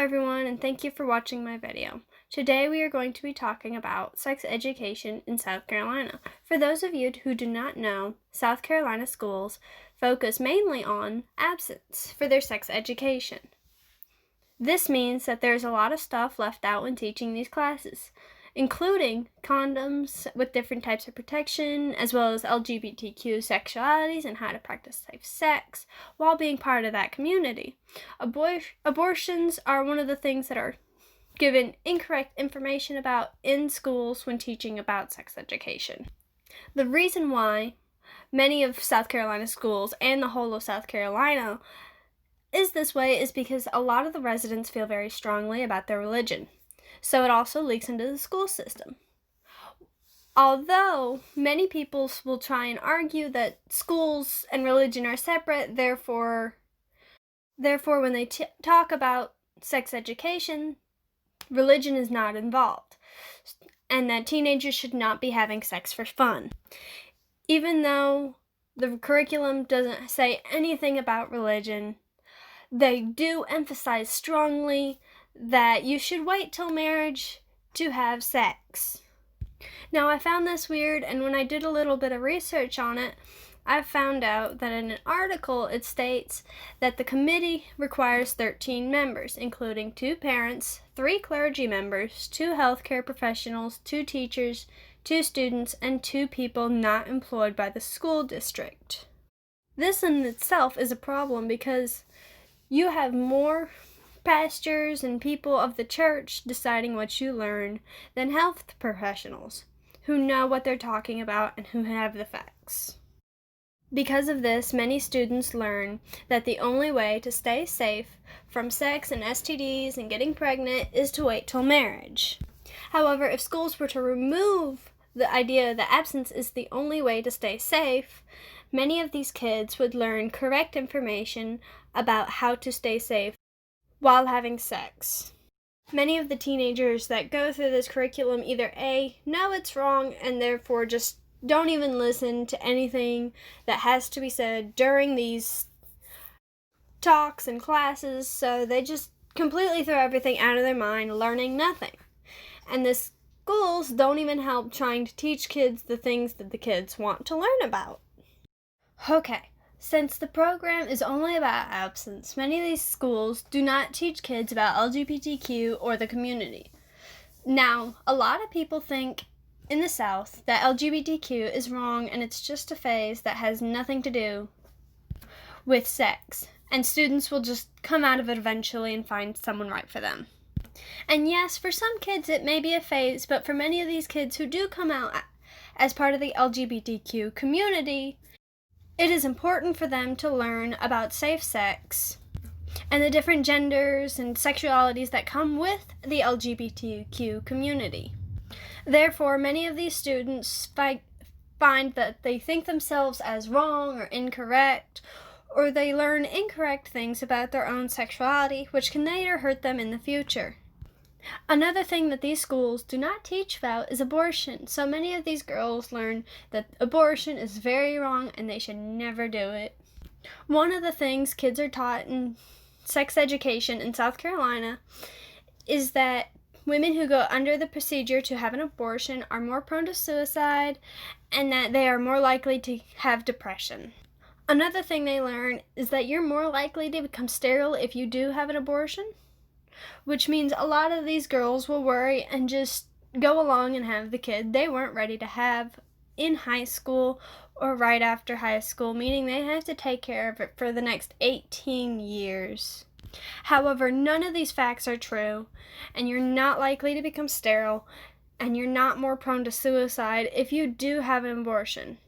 everyone, and thank you for watching my video. Today we are going to be talking about sex education in South Carolina. For those of you who do not know, South Carolina schools focus mainly on absence for their sex education. This means that there's a lot of stuff left out when teaching these classes, including condoms with different types of protection, as well as LGBTQ sexualities and how to practice safe sex while being part of that community. Abortions are one of the things that are given incorrect information about in schools when teaching about sex education. The reason why many of South Carolina schools and the whole of South Carolina is this way is because a lot of the residents feel very strongly about their religion. So it also leaks into the school system. Although many people will try and argue that schools and religion are separate, therefore when they talk about sex education, religion is not involved, and that teenagers should not be having sex for fun. Even though the curriculum doesn't say anything about religion, they do emphasize strongly that you should wait till marriage to have sex. Now, I found this weird, and when I did a little bit of research on it, I found out that in an article it states that the committee requires 13 members, including 2 parents, 3 clergy members, 2 healthcare professionals, 2 teachers, 2 students, and 2 people not employed by the school district. This in itself is a problem because you have more pastors and people of the church deciding what you learn than health professionals who know what they're talking about and who have the facts. Because of this, many students learn that the only way to stay safe from sex and STDs and getting pregnant is to wait till marriage. However, if schools were to remove the idea that absence is the only way to stay safe, many of these kids would learn correct information about how to stay safe while having sex. Many of the teenagers that go through this curriculum either A, know it's wrong and therefore just don't even listen to anything that has to be said during these talks and classes, so they just completely throw everything out of their mind, learning nothing. And the schools don't even help trying to teach kids the things that the kids want to learn about. Okay. Since the program is only about absence, many of these schools do not teach kids about LGBTQ or the community. Now, a lot of people think in the South that LGBTQ is wrong and it's just a phase that has nothing to do with sex, and students will just come out of it eventually and find someone right for them. And yes, for some kids it may be a phase, but for many of these kids who do come out as part of the LGBTQ community, it is important for them to learn about safe sex and the different genders and sexualities that come with the LGBTQ community. Therefore, many of these students find that they think themselves as wrong or incorrect, or they learn incorrect things about their own sexuality, which can later hurt them in the future. Another thing that these schools do not teach about is abortion. So many of these girls learn that abortion is very wrong and they should never do it. One of the things kids are taught in sex education in South Carolina is that women who go under the procedure to have an abortion are more prone to suicide and that they are more likely to have depression. Another thing they learn is that you're more likely to become sterile if you do have an abortion, which means a lot of these girls will worry and just go along and have the kid they weren't ready to have in high school or right after high school, meaning they have to take care of it for the next 18 years. However, none of these facts are true, and you're not likely to become sterile, and you're not more prone to suicide if you do have an abortion.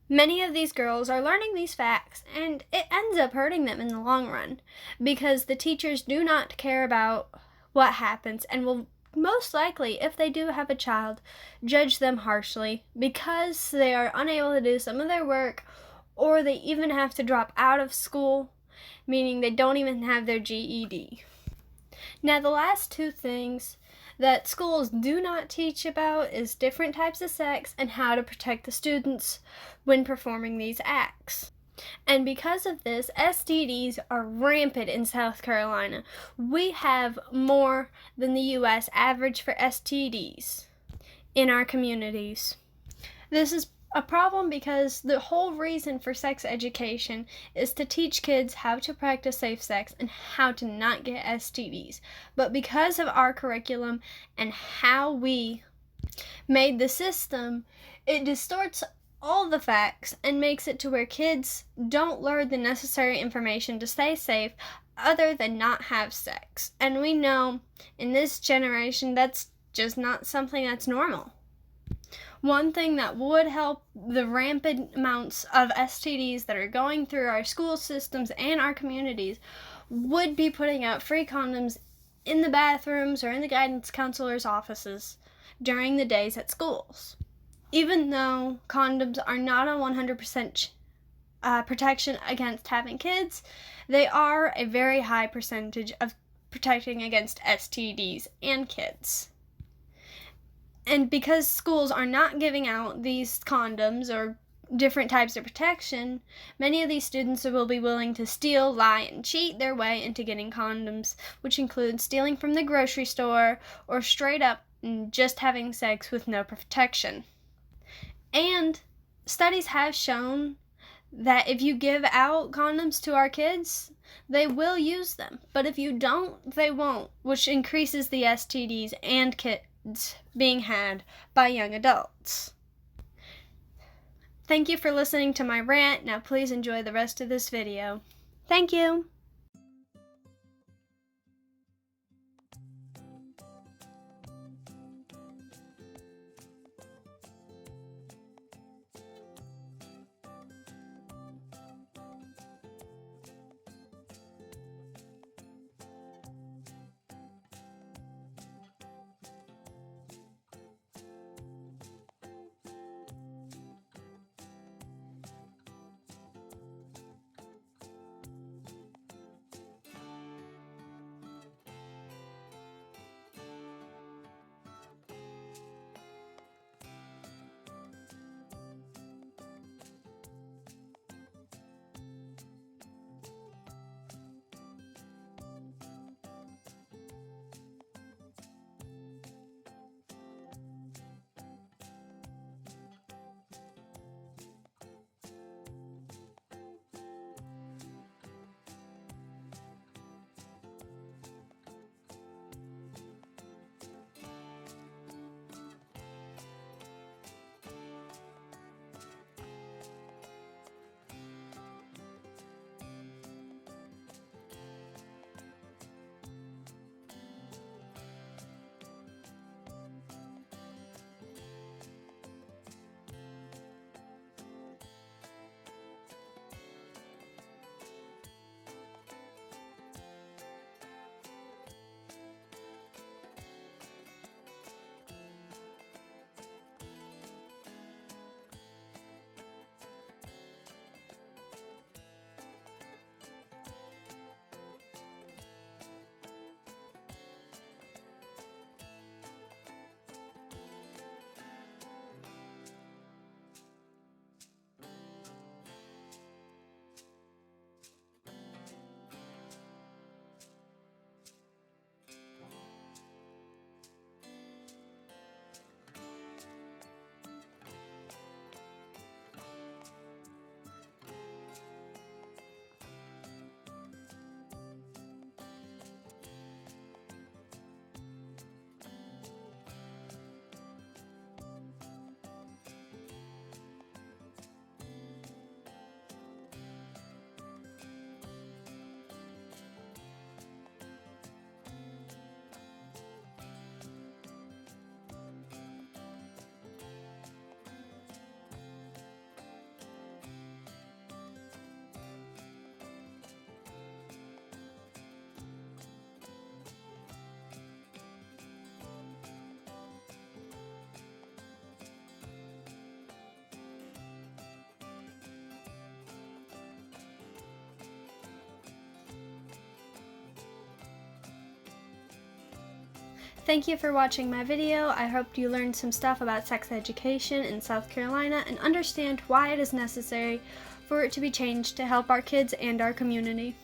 Many of these girls are learning these facts, and it ends up hurting them in the long run because the teachers do not care about what happens and will most likely, if they do have a child, judge them harshly because they are unable to do some of their work, or they even have to drop out of school, meaning they don't even have their GED. Now, the last 2 things that schools do not teach about is different types of sex and how to protect the students when performing these acts. And because of this, STDs are rampant in South Carolina. We have more than the U.S. average for STDs in our communities. This is a problem because the whole reason for sex education is to teach kids how to practice safe sex and how to not get STDs. But because of our curriculum and how we made the system, it distorts all the facts and makes it to where kids don't learn the necessary information to stay safe other than not have sex. And we know in this generation that's just not something that's normal. One thing that would help the rampant amounts of STDs that are going through our school systems and our communities would be putting out free condoms in the bathrooms or in the guidance counselors' offices during the days at schools. Even though condoms are not a 100% protection against having kids, they are a very high percentage of protecting against STDs and kids. And because schools are not giving out these condoms or different types of protection, many of these students will be willing to steal, lie, and cheat their way into getting condoms, which includes stealing from the grocery store or straight up just having sex with no protection. And studies have shown that if you give out condoms to our kids, they will use them. But if you don't, they won't, which increases the STDs and kids being had by young adults. Thank you for listening to my rant. Now please enjoy the rest of this video. Thank you. Thank you for watching my video. I hope you learned some stuff about sex education in South Carolina and understand why it is necessary for it to be changed to help our kids and our community.